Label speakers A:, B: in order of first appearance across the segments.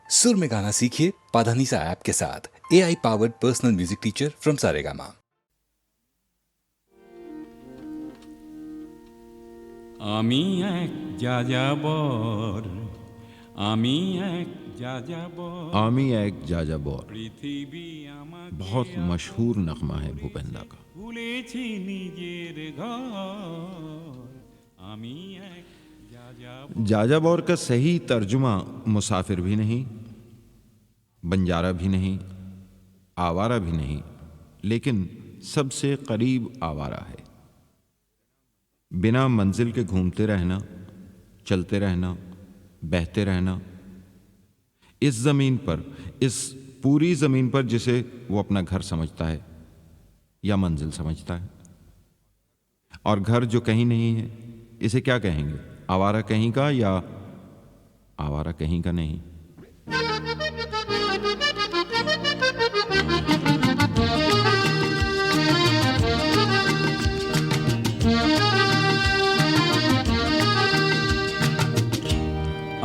A: सुर में गाना सीखिए पाधानीसा ऐप के साथ। AI powered personal music teacher from Saregama.
B: আমি এক যাযাবর, আমি এক যাযাবর,
C: आमी एक जाजाबौर
B: পৃথিবী আমাকে
C: बहुत मशहूर नगमा है भूपेंद्र का।
B: ভুলেছি নিজের ঘর। আমি এক যাযাবর।
C: जाजाबौर का सही तर्जुमा मुसाफिर भी नहीं, बंजारा भी नहीं, आवारा भी नहीं, लेकिन सबसे करीब आवारा है। बिना मंजिल के घूमते रहना, चलते रहना, बहते रहना, इस ज़मीन पर, इस पूरी ज़मीन पर जिसे वो अपना घर समझता है या मंजिल समझता है। और घर जो कहीं नहीं है, इसे क्या कहेंगे? आवारा कहीं का या आवारा कहीं का नहीं?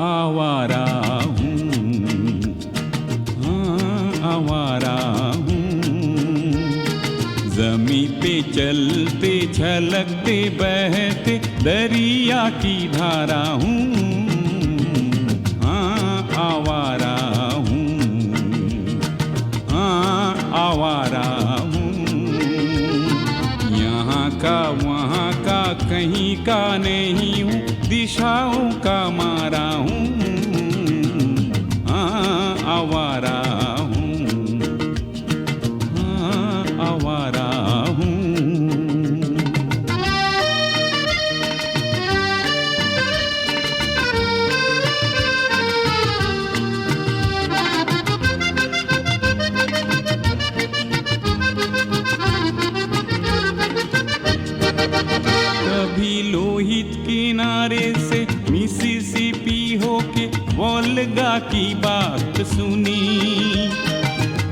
B: आवारा हूँ, हाँ आवारा हूँ, ज़मीं पे चलते छलकते बहते दरिया की धारा हूँ। हाँ आवारा हूँ, हाँ आवारा हूँ, यहाँ का वहाँ का कहीं का नहीं हूँ, दिशाओं का मारा हूँ। हाँ आवारा हूँ, हाँ आवारा हूँ। कभी लोहित किनारे से मिसिसिपी होके वोल्गा की बात सुनी,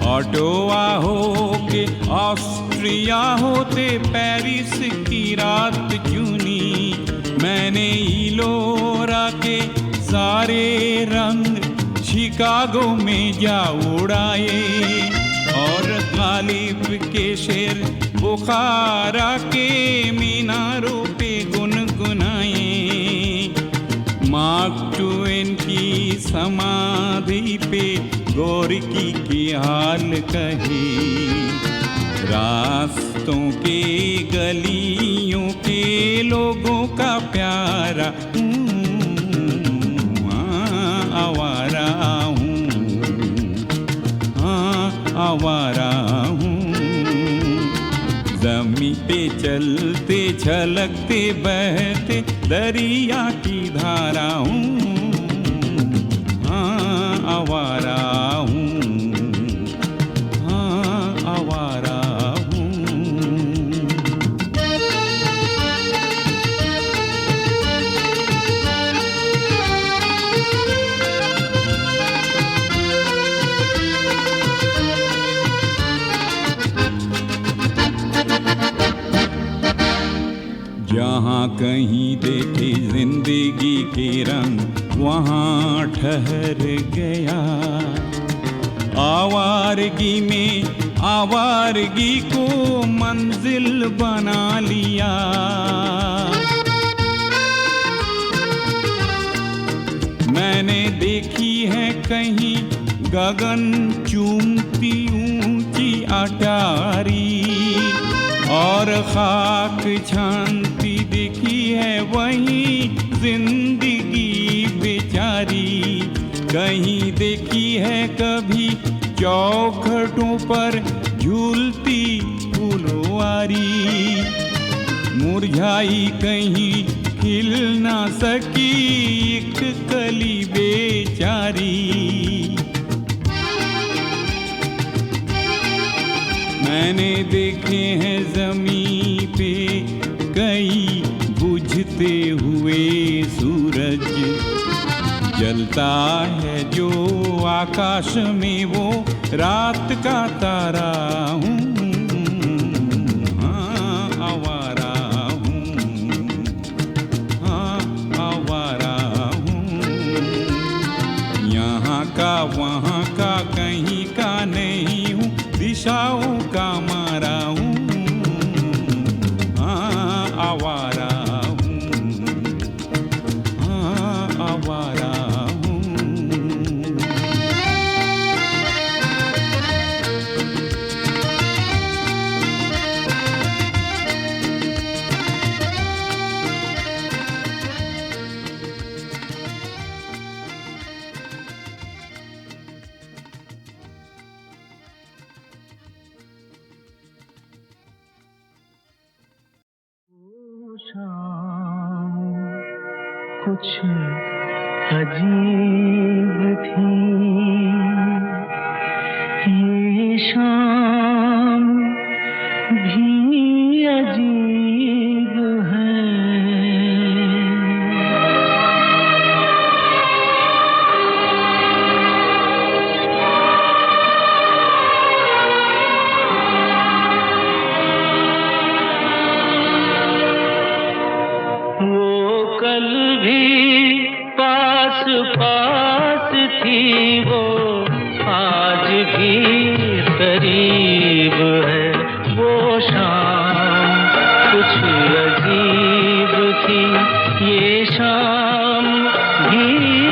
B: ऑटोवा होके ऑस्ट्रिया होते पेरिस की रात चुनी। मैंने इलोरा के सारे रंग शिकागो में जा उड़ाए, और गालिब के शेर बुखारा के मीनारों पे गुनगुनाए। मार्क ट्वेन की समाधि पे गोरकी के हाल कहे, रास्तों के गलियों के लोगों का प्यारा हाँ आवारा हूँ, हाँ आवारा हूँ, ज़मीं पे चलते छलकते बहते दरिया की धारा हूँ। हाँ आवारा हूँ, हाँ आवारा हूँ। जहाँ कहीं देखे जिंदगी के रंग वहाँ ठहर गया, आवारगी में आवारगी को मंजिल बना लिया। मैंने देखी है कहीं गगन चूमती ऊंची अटारी, और खाक छानती दिखी है वहीं जिंदगी बेचारी। कहीं देखी है कभी चौखटों पर झूलती फुलवारी, मुरझाई कहीं खिल ना सकी एक कली बेचारी। मैंने देखे हैं ज़मीं पे कई बुझते हुए सूरज, जलता है जो आकाश में वो रात का तारा हूँ। हाँ आवारा हूँ, हाँ आवारा हूँ, यहाँ का वहाँ का कहीं का नहीं हूँ, दिशाओं का मारा हूँ, हाँ आवारा हूँ, हाँ आवारा हूँ।
D: शाम कुछ अजीब थी, ये शाम भी अजीब है। वो कल भी पास पास थी, वो आज भी करीब है। वो शाम कुछ अजीब थी, ये शाम भी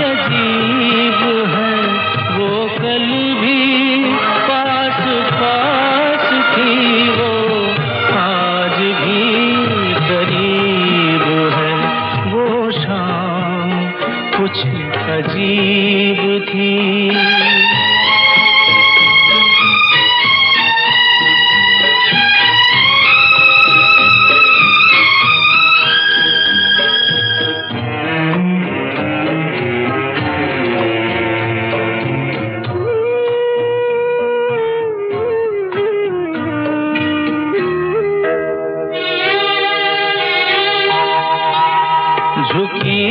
D: अजीब है। वो कल भी पास पास थी, वो आज भी करीब है। वो शाम कुछ अजीब थी। झुकी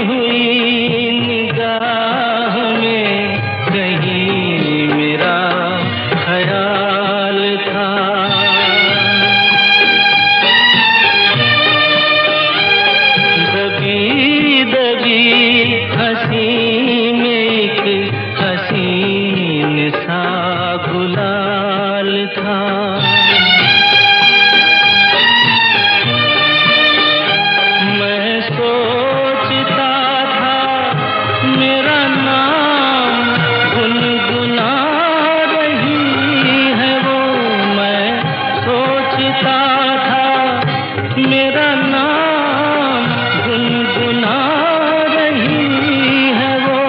D: हुई निगाह में कहीं मेरा ख्याल था। दबी दबी हंसी में एक हसीन सा गुलाल था। मैं सोचता था मेरा नाम गुनगुना रही है वो। मैं सोचता था मेरा नाम गुनगुना रही है वो।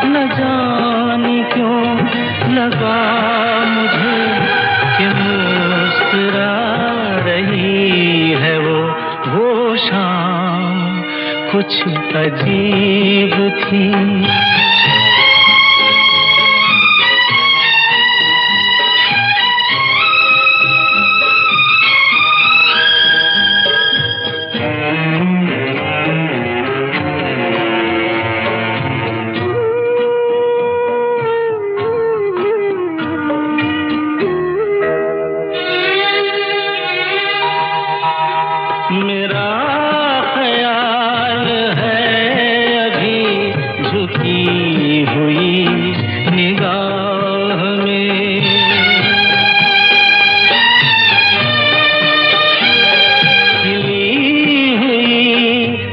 D: न जाने क्यों लगा मुझे कि मुस्कुरा रही है वो। वो शाम कुछ अजीब थी। मेरा ख्याल है अभी झुकी हुई निगाह में। खिली हुई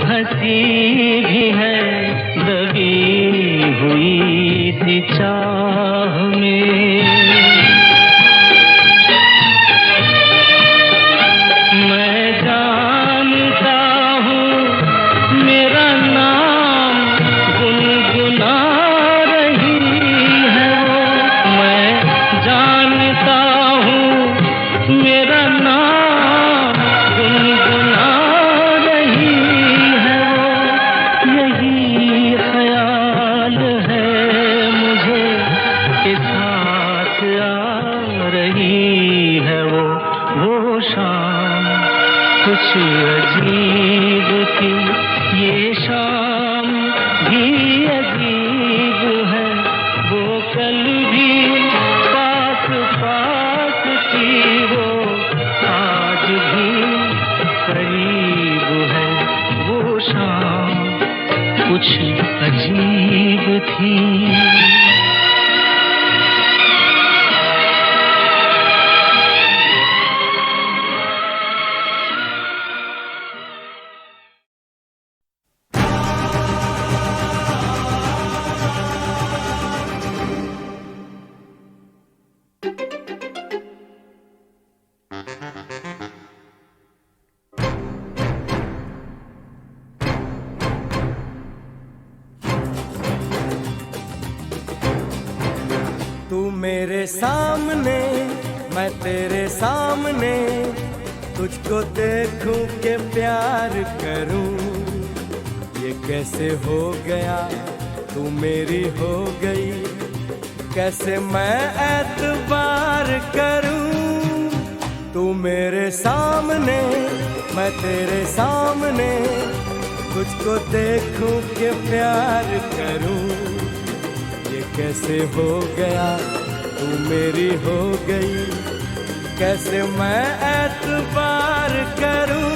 D: हंसी भी है दबी हुई सी चाह में। मैं जानता हूँ मेरा नाम गुनगुना रही है वो। मैं जानता हूँ मेरा नाम गुनगुना रही है वो। यही ख्याल है मुझे कि साथ आ रही है वो। वो शाम कुछ अजीब थी, ये शाम भी अजीब है। वो कल भी पास पास थी, वो आज भी करीब है। वो शाम कुछ अजीब थी।
E: तू मेरे सामने मैं तेरे सामने, तुझको देखूं के प्यार करूं, ये कैसे हो गया तू मेरी हो गई, कैसे मैं एतबार करूं। तू मेरे सामने मैं तेरे सामने, तुझको देखूं के प्यार करूं, ये कैसे हो गया तू मेरी हो गई, कैसे मैं एतबार करूं।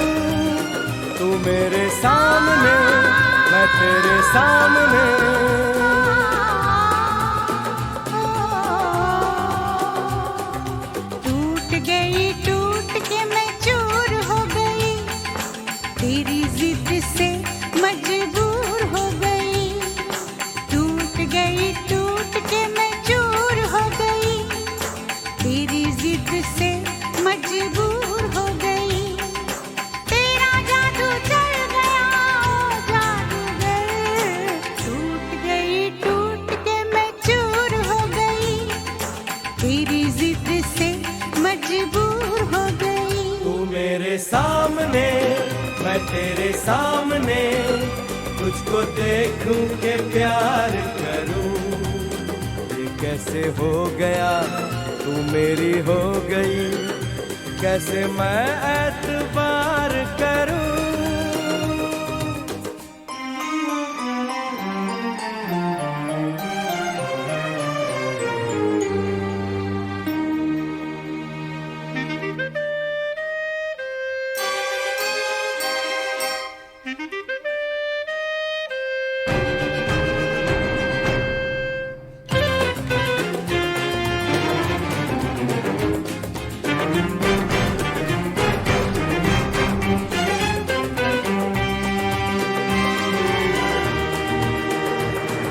E: तू मेरे सामने मैं तेरे सामने,
F: टूट गई टूट के मैं चूर हो गई, तेरी जिद से मजबूर हो गई। टूट गई टूट के मैं चूर हो गई, तेरी जिद से मजबूर हो गई। तेरा जादू चल गया ओ जादूगर, टूट गई टूट के मैं चूर हो गई, तेरी जिद से मजबूर हो गई।
E: तू मेरे सामने मैं तेरे सामने, तुझको देखूं के प्यार करूं, ये कैसे हो गया तू मेरी हो गई, कैसे मैं एतबार करूं।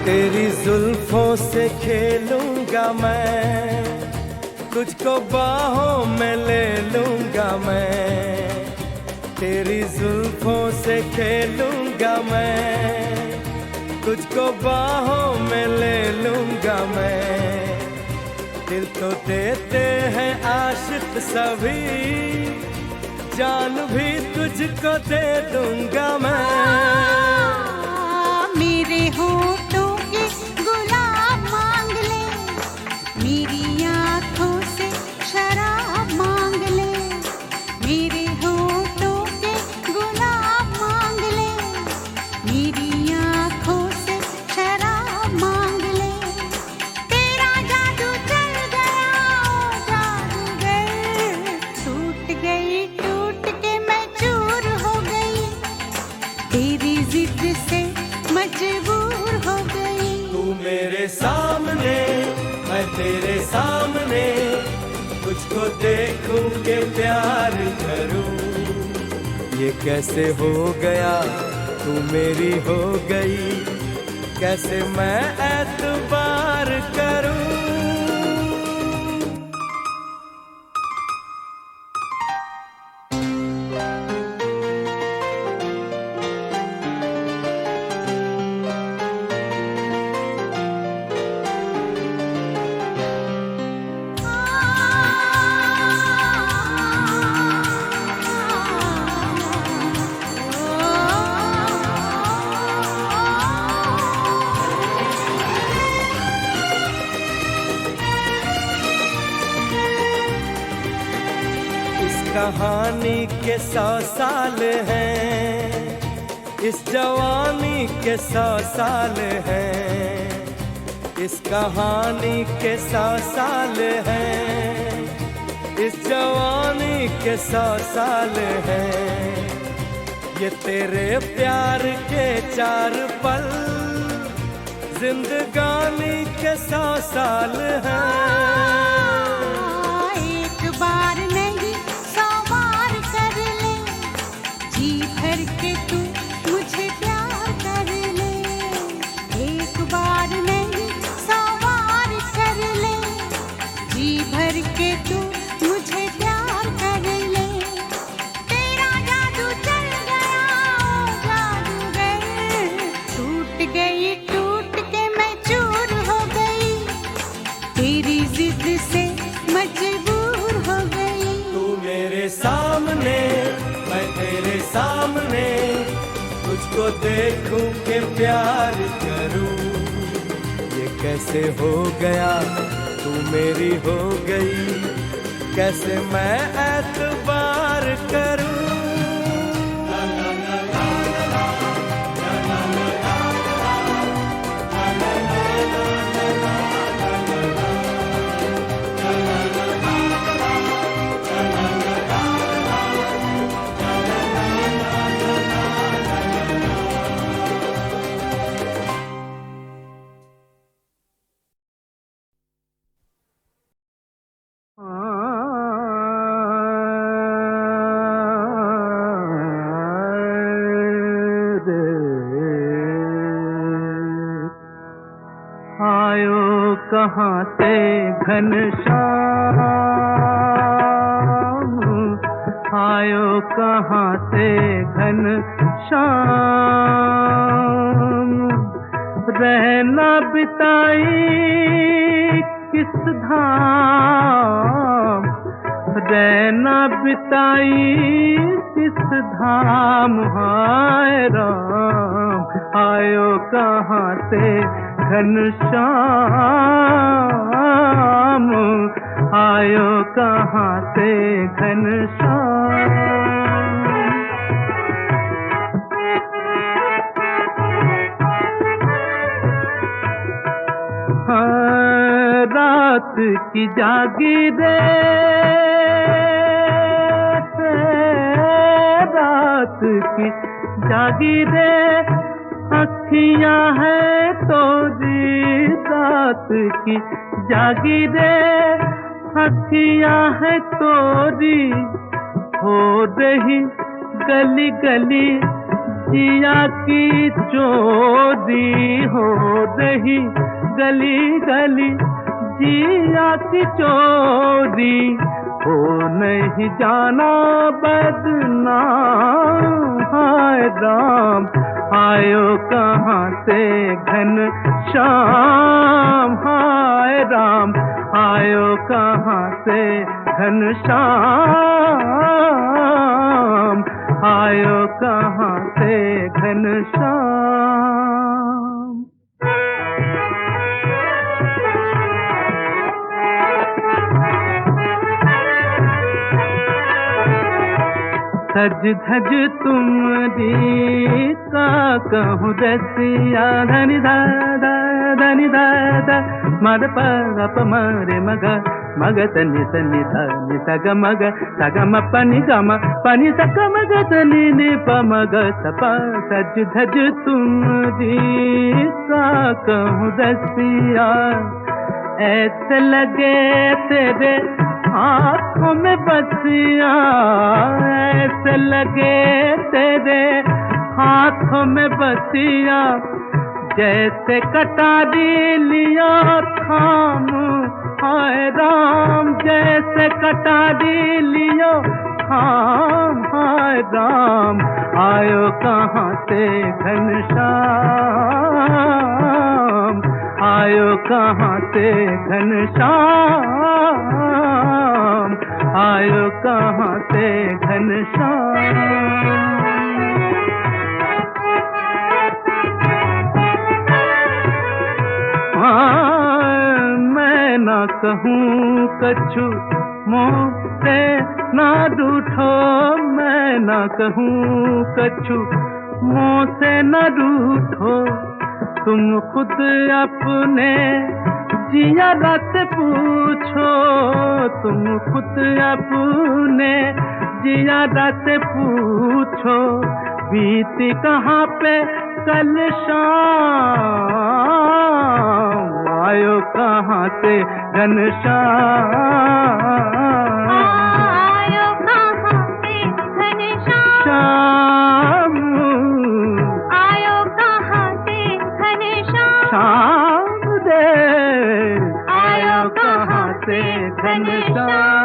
E: तेरी जुल्फों से खेलूंगा मैं, तुझको बाहों में ले लूंगा मैं। तेरी जुल्फों से खेलूंगा मैं, तुझको बाहों में ले लूंगा मैं। दिल तो देते हैं आशिक सभी, जान भी तुझको दे दूंगा मैं।
F: मेरे होठों के गुलाब मांग ले, मेरी आँखों से शराब मांग ले। मेरे होठों के गुलाब मांग ले, मेरी आँखों से शराब मांग ले। तेरा जादू चल गया ओ जादूगर, टूट गई टूट के मैं चूर हो गई, तेरी जिद से मजबूर हो गई।
E: तू मेरे सामने मैं तेरे सामने, तुझको देखूं के प्यार करूं, ये कैसे हो गया तू मेरी हो गई, कैसे मैं एतबार करूं। कहानी के 100 साल हैं, इस जवानी के 100 साल हैं। इस कहानी के 100 साल हैं, इस जवानी के 100 साल हैं। ये तेरे प्यार के 4 पल, जिंदगानी के 100 साल हैं।
F: एक बार नहीं 100 बार कर ले, जी भर के तू मुझे प्यार कर ले। एक बार नहीं 100 बार कर ले, जी भर के तू मुझे प्यार कर ले। तेरा जादू चल गया ओ जादूगर, टूट गई टूट के मैं चूर हो गई, तेरी
E: उसको देखूं के प्यार करूं। ये कैसे हो गया तू मेरी हो गई, कैसे मैं एतबार करूं।
D: आयो कहाँ से घनश्याम, आयो कहाँ से घनश्याम, रहना बिताई किस धाम, रहना बिताई किस धाम। हाय राम आयो कहाँ से घनश्याम, आयो कहाँ से घनश्याम। हाँ, रात की जागीरे, रात की जागीरे अखियां है तोरी, रात की जागीरे अखियां है तोरी, हो रही गली गली जिया की चोरी, हो रही गली गली जिया की चोरी, हो नहीं जाना बदनाम। हाय राम आयो कहाँ से घनश्याम, हाय राम आयो कहाँ से घनश्याम, आयो कहाँ से घनश्याम। सज धज तुमरी का कहूँ रसिया, धनि दादा धनि दादा मर प मरे मग मग तनि तनि धनि सग मग सग म पनि गम पनि सग मग तनि नि प मग सप। सज धज तुमरी का कहूँ रसिया, ऐसे लगे तेरे आँखों में बसिया, ऐसे लगे तेरे हाथों में बसिया, जैसे कटारी लिया थाम। हाय राम जैसे कटारी लियो थाम, हाय राम आयो कहाँ से घनश्याम, आयो कहाँ से घनश्याम, आयो कहाँ से घनश्याम। मैं ना कहूँ कछु मुँह से ना रूठो, मैं ना कहूँ कछु मुँह से न रूठो, तुम खुद अपने जिया रात पूछो, तुम खुद अपने जिया रात पूछो, बीती कहाँ पे कल शाम, आयो कहाँ से घनश्याम,
F: आयो कहाँ से
D: श्याम,
F: घनश्याम, आयो कहाँ से घनश्याम,
D: श्याम दे आयो कहाँ से घनश्याम।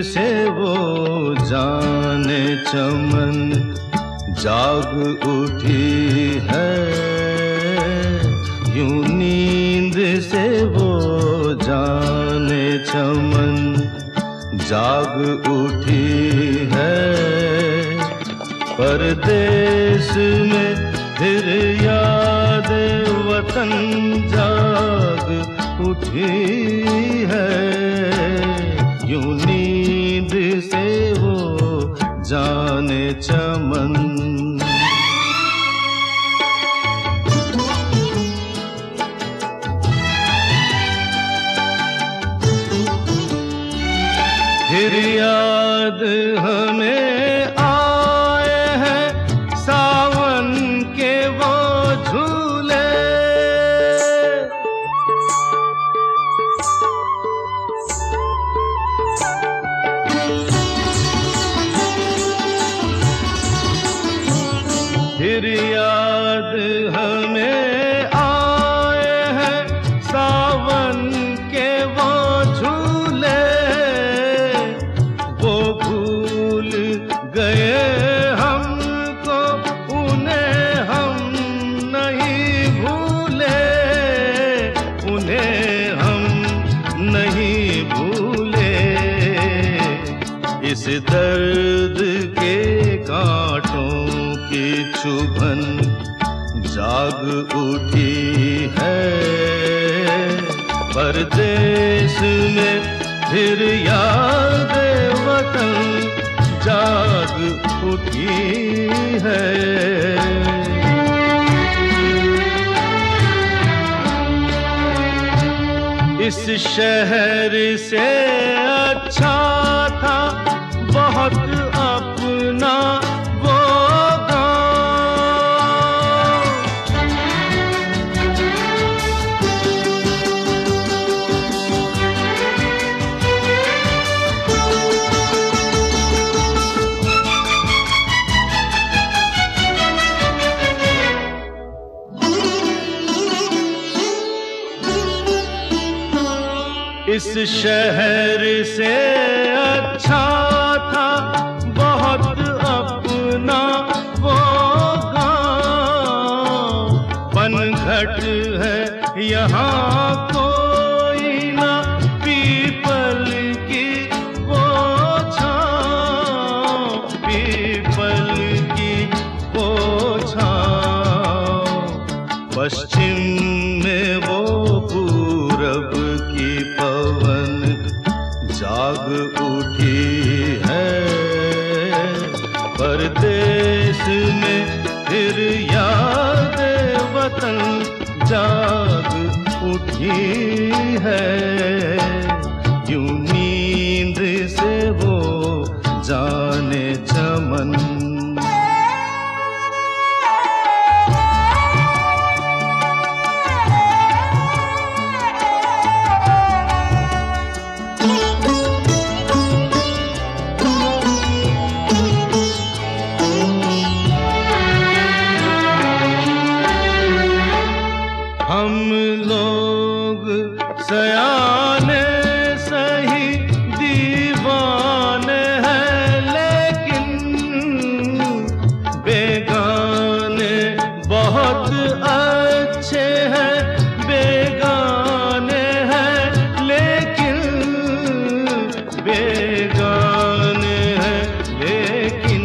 G: से वो जाने चमन जाग उठी है, यूं नींद से वो जाने चमन जाग उठी है। परदेश में फिर याद वतन जाग उठी है, यूं नींद से वो जाने चमन। फिर याद हमें आए हैं सावन के वो झूले, फिर याद हमें आए हैं सावन के वो झूले, वो भूल गए हमको, उन्हें हम नहीं भूले, उन्हें हम नहीं भूले। इस दर्द के कांटों की चुभन जाग उठी है, परदेश में फिर याद वतन जाग उठी है। इस शहर से अच्छा था बहुत अपना वो गाँव, इस शहर से अच्छा था बहुत अपना वो गाँव। पनघट है यहाँ कोई ना, पीपल की वो छाँव, पीपल की वो छाँव। पश्चिम में वो पूरब की पवन जाग उठी है, परदेश में फिर याद वतन जाग उठी है, यूं नींद से वो जाने चमन। हम लोग सयाने सही दीवाने हैं, लेकिन बेगाने बहुत अच्छे हैं, बेगाने हैं लेकिन बेगाने हैं लेकिन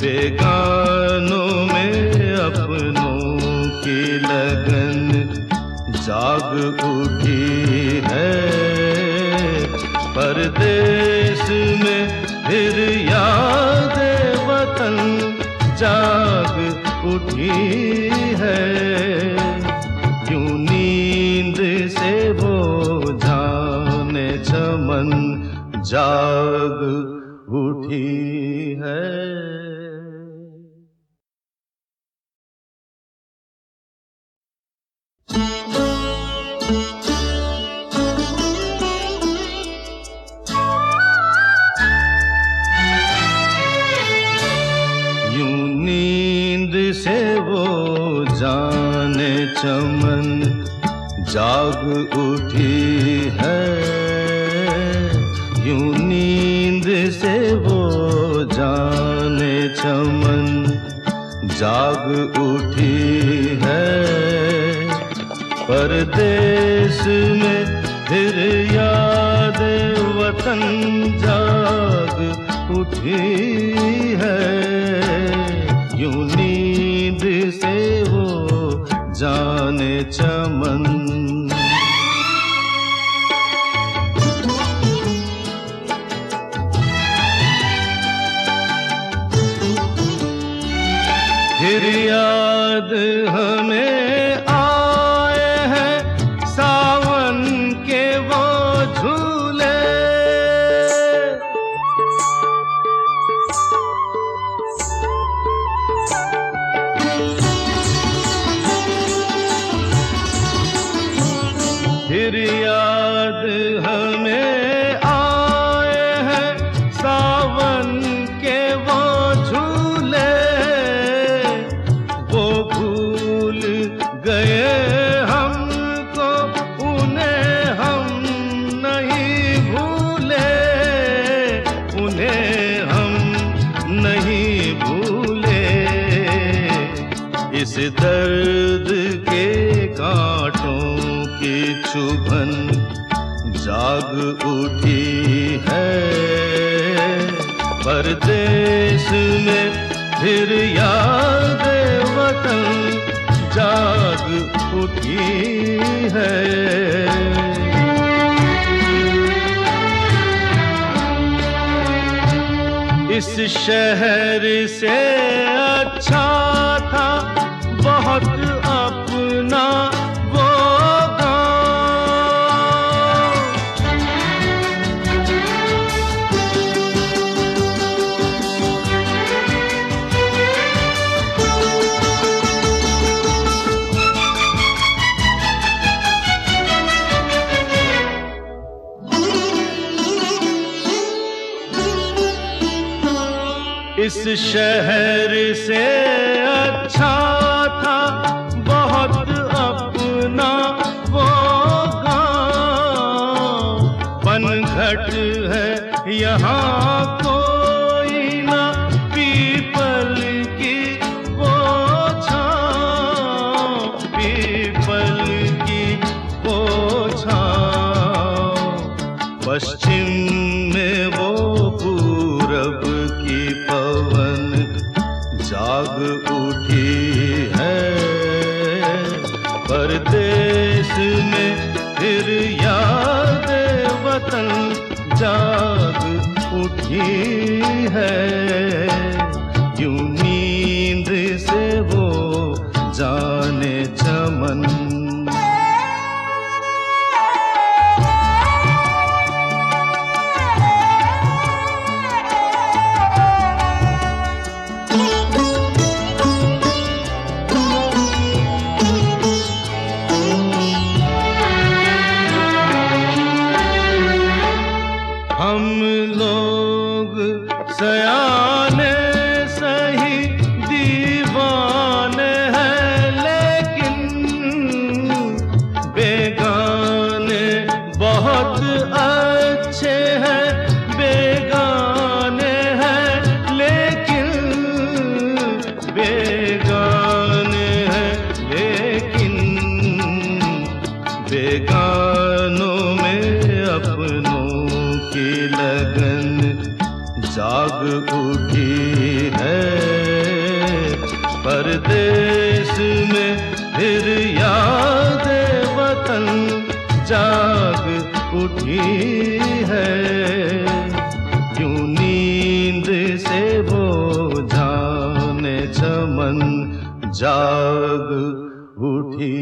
G: बेगानों में अपनों की लगन जाग उठी है, परदेश में फिर याद वतन जाग उठी है, यूं नींद से वो जाने चमन जाग उठी है। से वो जाने चमन जाग उठी है, यूं नींद से वो जाने चमन जाग उठी है। परदेश में फिर याद वतन जाग उठी है। यूं नींद से वो जाने चमन। फिर याद हमें आए हैं सावन के वो झूले। फिर याद हमें आए हैं सावन के वो झूले। वो भूल गए हमको, उन्हें हम नहीं भूले। उन्हें हम नहीं भूले। इस दर्द के कांटों की चुभन जाग उठी है। परदेश में फिर याद वतन जाग उठी है। इस शहर से अच्छा था बहुत अपना वो गाँव। इस शहर से अच्छा था बहुत अपना वो गाँव। पनघट है यहाँ कोई ना, पीपल की वो छाँव। पीपल की वो छाँव। पश्चिम में वो पूरब की पवन जाग उठी है। परदेश में फिर याद वतन जाग उठी है। यूं नींद से वो जाने चमन। हम लोग सयाने सही दीवाने हैं, लेकिन बेगाने बहुत अच्छे हैं। बेगाने हैं लेकिन बेगाने हैं लेकिन बेगानों में अपनों की लगन जाग उठी है। परदेश में फिर याद वतन जाग उठी है। यूं नींद से वो जाने चमन जाग उठी